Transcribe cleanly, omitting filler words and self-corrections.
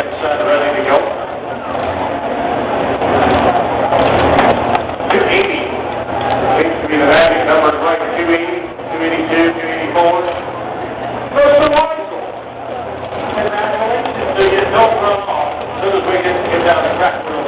gets ready to go. 280 seems to be the magic number, like 280, 282, 284. Mr. Weisel. Congratulations. So you don't run off. As soon as we get down the track, we'll